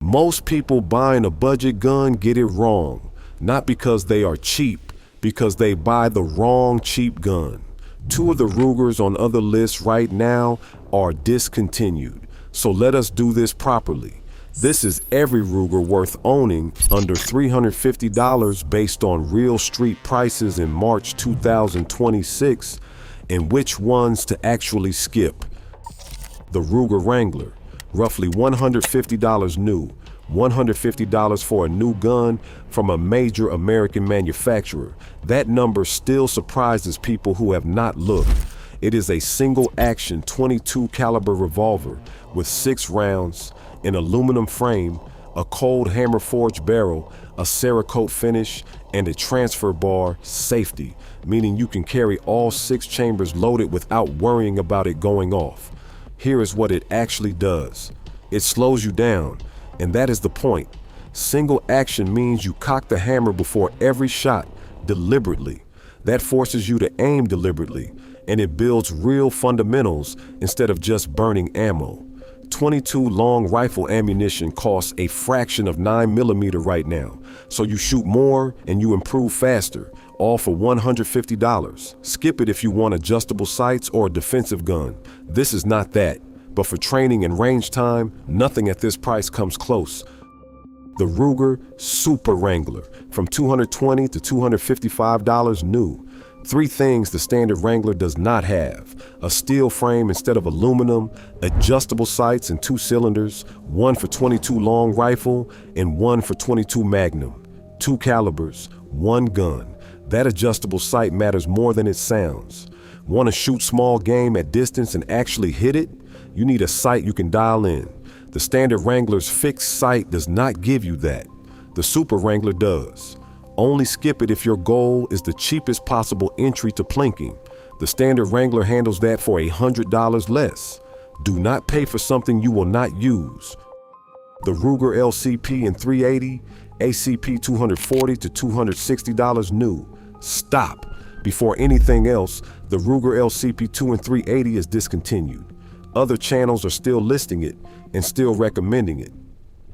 Most people buying a budget gun get it wrong, not because they are cheap, because they buy the wrong cheap gun. Two of the Rugers on other lists right now are discontinued, so let us do this properly. This is every Ruger worth owning under $350 based on real street prices in March 2026, and which ones to actually skip. The Ruger Wrangler, roughly $150 new, $150 for a new gun from a major American manufacturer. That number still surprises people who have not looked. It is a single action .22 caliber revolver with 6 rounds, an aluminum frame, a cold hammer forged barrel, a Cerakote finish, and a transfer bar safety, meaning you can carry all 6 chambers loaded without worrying about it going off. Here is what it actually does. It slows you down, and that is the point. Single action means you cock the hammer before every shot deliberately. That forces you to aim deliberately, and it builds real fundamentals instead of just burning ammo. .22 long rifle ammunition costs a fraction of 9mm right now, so you shoot more and you improve faster, all for $150. Skip it if you want adjustable sights or a defensive gun. This is not that, but for training and range time, nothing at this price comes close. The Ruger Super Wrangler, from $220 to $255 new. 3 things the standard Wrangler does not have: a steel frame instead of aluminum, adjustable sights and 2 cylinders, one for .22 long rifle and one for .22 Magnum. 2 calibers, 1 gun. That adjustable sight matters more than it sounds. Want to shoot small game at distance and actually hit it? You need a sight you can dial in. The standard Wrangler's fixed sight does not give you that. The Super Wrangler does. Only skip it if your goal is the cheapest possible entry to plinking. The standard Wrangler handles that for $100 less. Do not pay for something you will not use. The Ruger LCP and 380, ACP $240 to $260 new. Stop. Before anything else, the Ruger LCP II and 380 is discontinued. Other channels are still listing it and still recommending it.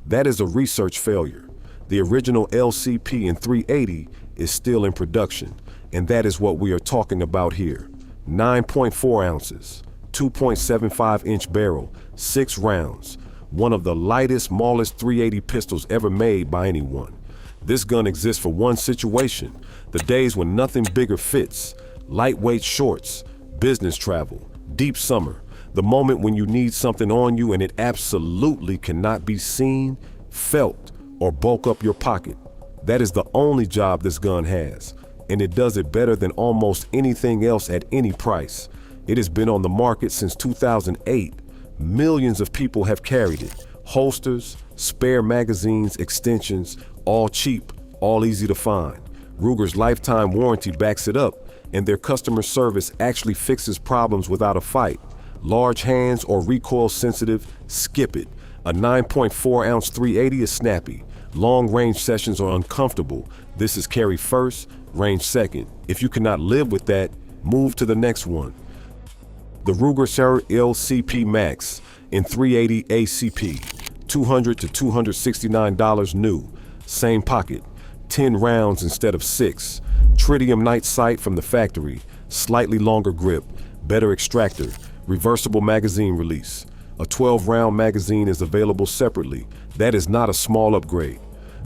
That is a research failure. The original LCP and 380 is still in production, and that is what we are talking about here. 9.4 ounces, 2.75-inch barrel, 6 rounds, one of the lightest, smallest .380 pistols ever made by anyone. This gun exists for one situation: the days when nothing bigger fits, lightweight shorts, business travel, deep summer, the moment when you need something on you and it absolutely cannot be seen, felt, or bulk up your pocket. That is the only job this gun has, and it does it better than almost anything else at any price. It has been on the market since 2008. Millions of people have carried it. Holsters, spare magazines, extensions, all cheap, all easy to find. Ruger's lifetime warranty backs it up, and their customer service actually fixes problems without a fight. Large hands or recoil sensitive, skip it. A 9.4-ounce 380 is snappy. Long range sessions are uncomfortable. This is carry first, range second. If you cannot live with that, move to the next one. The Ruger LCP Max in 380 ACP, $200 to $269 new. Same pocket, 10 rounds instead of 6. Tritium night sight from the factory, slightly longer grip, better extractor, reversible magazine release. A 12-round magazine is available separately. That is not a small upgrade.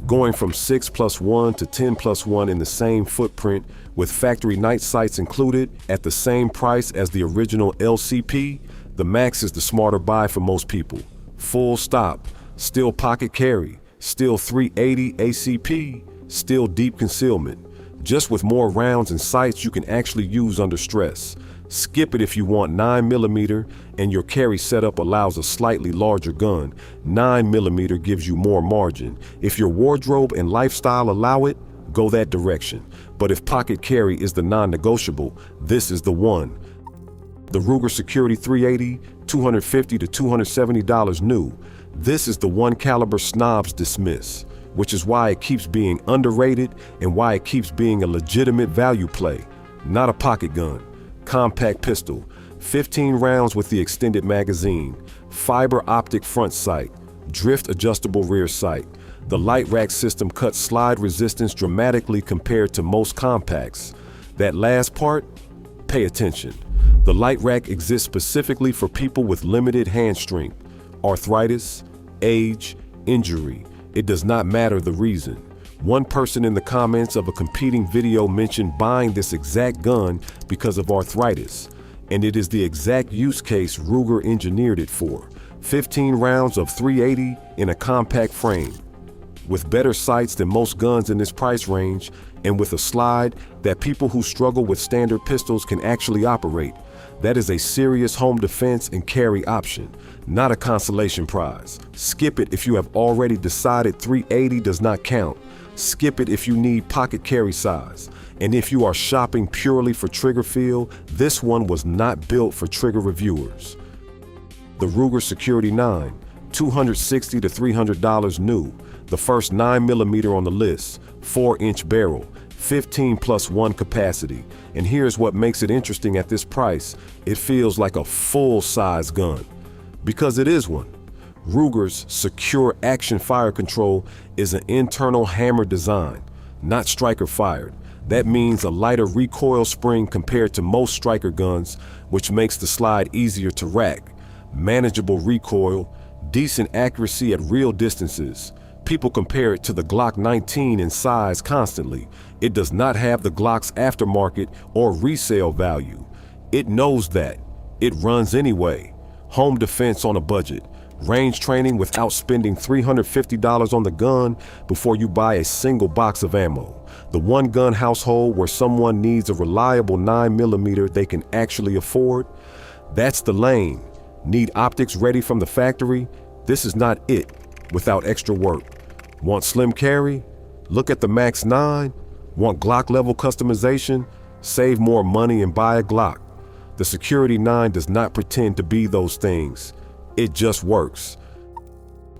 Going from 6+1 to 10+1 in the same footprint with factory night sights included at the same price as the original LCP, the Max is the smarter buy for most people. Full stop. Still pocket carry. Still 380 ACP. Still deep concealment. Just with more rounds and sights you can actually use under stress. Skip it if you want 9mm and your carry setup allows a slightly larger gun. 9mm gives you more margin. If your wardrobe and lifestyle allow it, go that direction. But if pocket carry is the non-negotiable, this is the one. The Ruger Security 380, $250 to $270 new. This is the one caliber snobs dismiss, which is why it keeps being underrated and why it keeps being a legitimate value play. Not a pocket gun. Compact pistol, 15 rounds with the extended magazine, fiber optic front sight, drift adjustable rear sight. The light rack system cuts slide resistance dramatically compared to most compacts. That last part, pay attention. The light rack exists specifically for people with limited hand strength, arthritis, age, injury. It does not matter the reason. One person in the comments of a competing video mentioned buying this exact gun because of arthritis, and it is the exact use case Ruger engineered it for. 15 rounds of .380 in a compact frame, with better sights than most guns in this price range, and with a slide that people who struggle with standard pistols can actually operate. That is a serious home defense and carry option, not a consolation prize. Skip it if you have already decided .380 does not count. Skip it if you need pocket carry size. And if you are shopping purely for trigger feel, this one was not built for trigger reviewers. The Ruger Security 9, $260 to $300 new. The first 9mm on the list, 4-inch barrel, 15+1 capacity. And here's what makes it interesting at this price. It feels like a full-size gun, because it is one. Ruger's secure action fire control is an internal hammer design, not striker fired. That means a lighter recoil spring compared to most striker guns, which makes the slide easier to rack. Manageable recoil, decent accuracy at real distances. People compare it to the Glock 19 in size constantly. It does not have the Glock's aftermarket or resale value. It knows that. It runs anyway. Home defense on a budget. Range training without spending $350 on the gun before you buy a single box of ammo. The one gun household where someone needs a reliable 9mm they can actually afford. That's the lane. Need optics ready from the factory? This is not it without extra work. Want slim carry? Look at the Max 9. Want Glock level customization? Save more money and buy a Glock. The Security 9 does not pretend to be those things. It just works.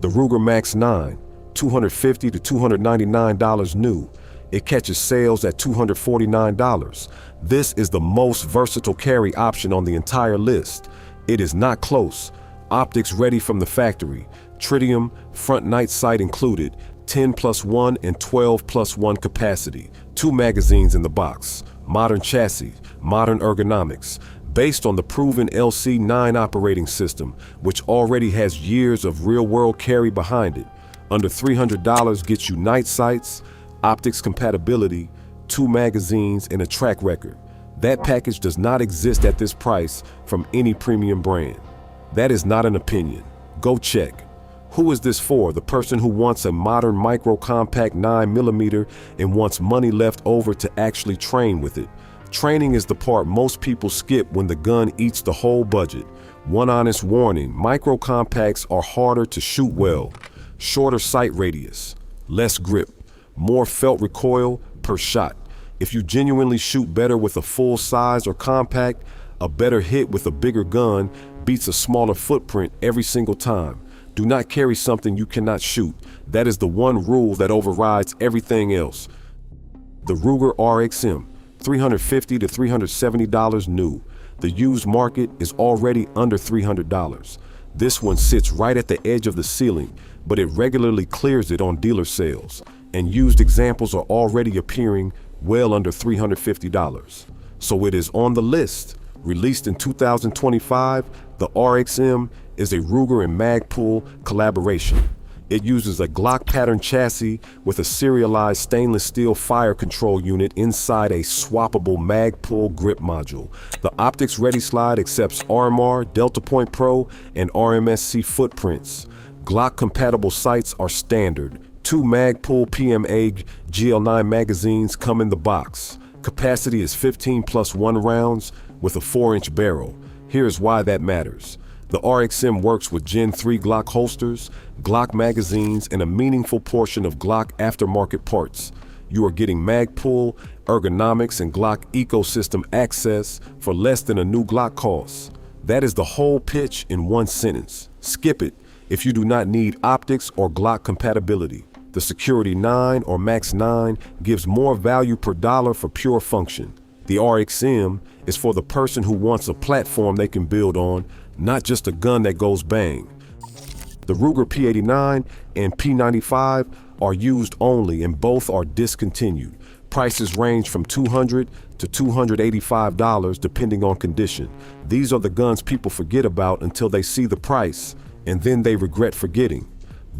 The Ruger Max 9, $250 to $299 new. It catches sales at $249. This is the most versatile carry option on the entire list. It is not close. Optics ready from the factory. Tritium, front night sight included, 10+1 and 12+1 capacity. 2 magazines in the box. Modern chassis, modern ergonomics. Based on the proven LC9 operating system, which already has years of real-world carry behind it. Under $300 gets you night sights, optics compatibility, 2 magazines, and a track record. That package does not exist at this price from any premium brand. That is not an opinion. Go check. Who is this for? The person who wants a modern micro-compact 9mm and wants money left over to actually train with it. Training is the part most people skip when the gun eats the whole budget. One honest warning, micro-compacts are harder to shoot well. Shorter sight radius, less grip, more felt recoil per shot. If you genuinely shoot better with a full size or compact, a better hit with a bigger gun beats a smaller footprint every single time. Do not carry something you cannot shoot. That is the one rule that overrides everything else. The Ruger RXM, $350 to $370 new. The used market is already under $300. This one sits right at the edge of the ceiling, but it regularly clears it on dealer sales, and used examples are already appearing well under $350. So it is on the list. Released in 2025, the RXM is a Ruger and Magpul collaboration. It uses a Glock pattern chassis with a serialized stainless steel fire control unit inside a swappable Magpul grip module. The optics ready slide accepts RMR, Delta Point Pro, and RMSC footprints. Glock compatible sights are standard. 2 Magpul PMA GL9 magazines come in the box. Capacity is 15+1 rounds with a 4-inch barrel. Here's why that matters. The RXM works with Gen 3 Glock holsters, Glock magazines, and a meaningful portion of Glock aftermarket parts. You are getting Magpul, ergonomics, and Glock ecosystem access for less than a new Glock costs. That is the whole pitch in one sentence. Skip it if you do not need optics or Glock compatibility. The Security 9 or Max 9 gives more value per dollar for pure function. The RXM is for the person who wants a platform they can build on, not just a gun that goes bang. The Ruger P89 and P95 are used only, and both are discontinued. Prices range from $200 to $285 depending on condition. These are the guns people forget about until they see the price, and then they regret forgetting.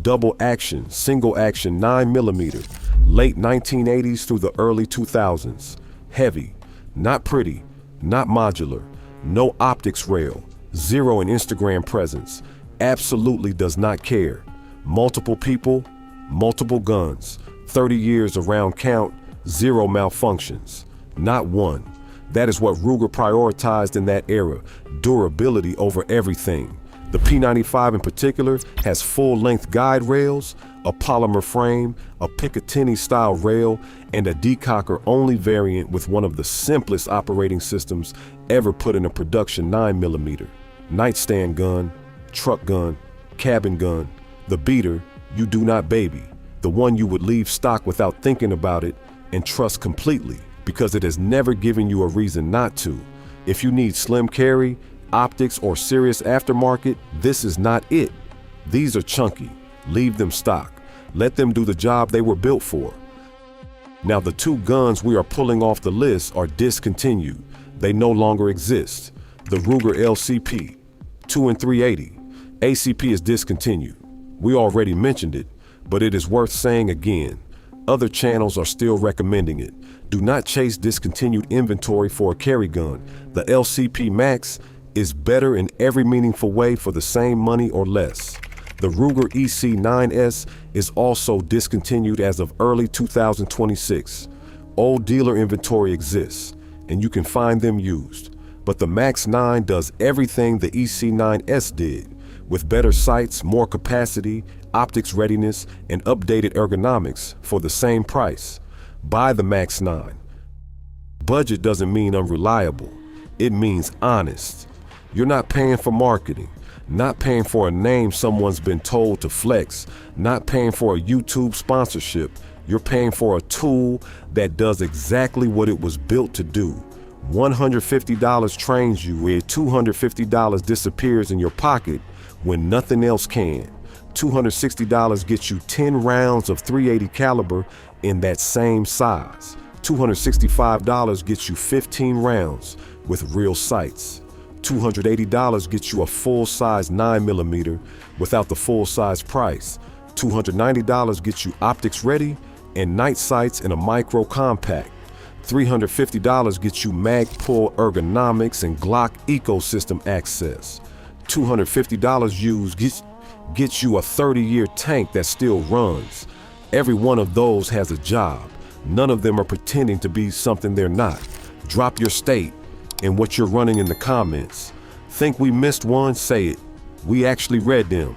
Double action, single action 9mm, late 1980s through the early 2000s. Heavy, not pretty, not modular, no optics rail, zero in Instagram presence, absolutely does not care. Multiple people, multiple guns, 30 years around count, zero malfunctions, not one. That is what Ruger prioritized in that era, durability over everything. The P95 in particular has full-length guide rails, a polymer frame, a Picatinny-style rail, and a decocker-only variant with one of the simplest operating systems ever put in a production 9mm. Nightstand gun, truck gun, cabin gun, the beater you do not baby, the one you would leave stock without thinking about it and trust completely because it has never given you a reason not to. If you need slim carry, optics, or serious aftermarket, this is not it. These are chunky. Leave them stock. Let them do the job they were built for. Now, the two guns we are pulling off the list are discontinued. They no longer exist. The Ruger LCP II and 380. ACP is discontinued. We already mentioned it, but it is worth saying again. Other channels are still recommending it. Do not chase discontinued inventory for a carry gun. The LCP Max is better in every meaningful way for the same money or less. The Ruger EC9s is also discontinued as of early 2026. Old dealer inventory exists, and you can find them used. But the Max 9 does everything the EC9s did, with better sights, more capacity, optics readiness, and updated ergonomics for the same price. Buy the Max 9. Budget doesn't mean unreliable. It means honest. You're not paying for marketing, not paying for a name someone's been told to flex, not paying for a YouTube sponsorship. You're paying for a tool that does exactly what it was built to do. $150 trains you where $250 disappears in your pocket when nothing else can. $260 gets you 10 rounds of .380 caliber in that same size. $265 gets you 15 rounds with real sights. $280 gets you a full-size 9mm without the full-size price. $290 gets you optics ready and night sights in a micro compact. $350 gets you mag pull ergonomics and Glock ecosystem access. $250 used gets you a 30-year tank that still runs. Every one of those has a job. None of them are pretending to be something they're not. Drop your state and what you're running in the comments. Think we missed one? Say it. We actually read them.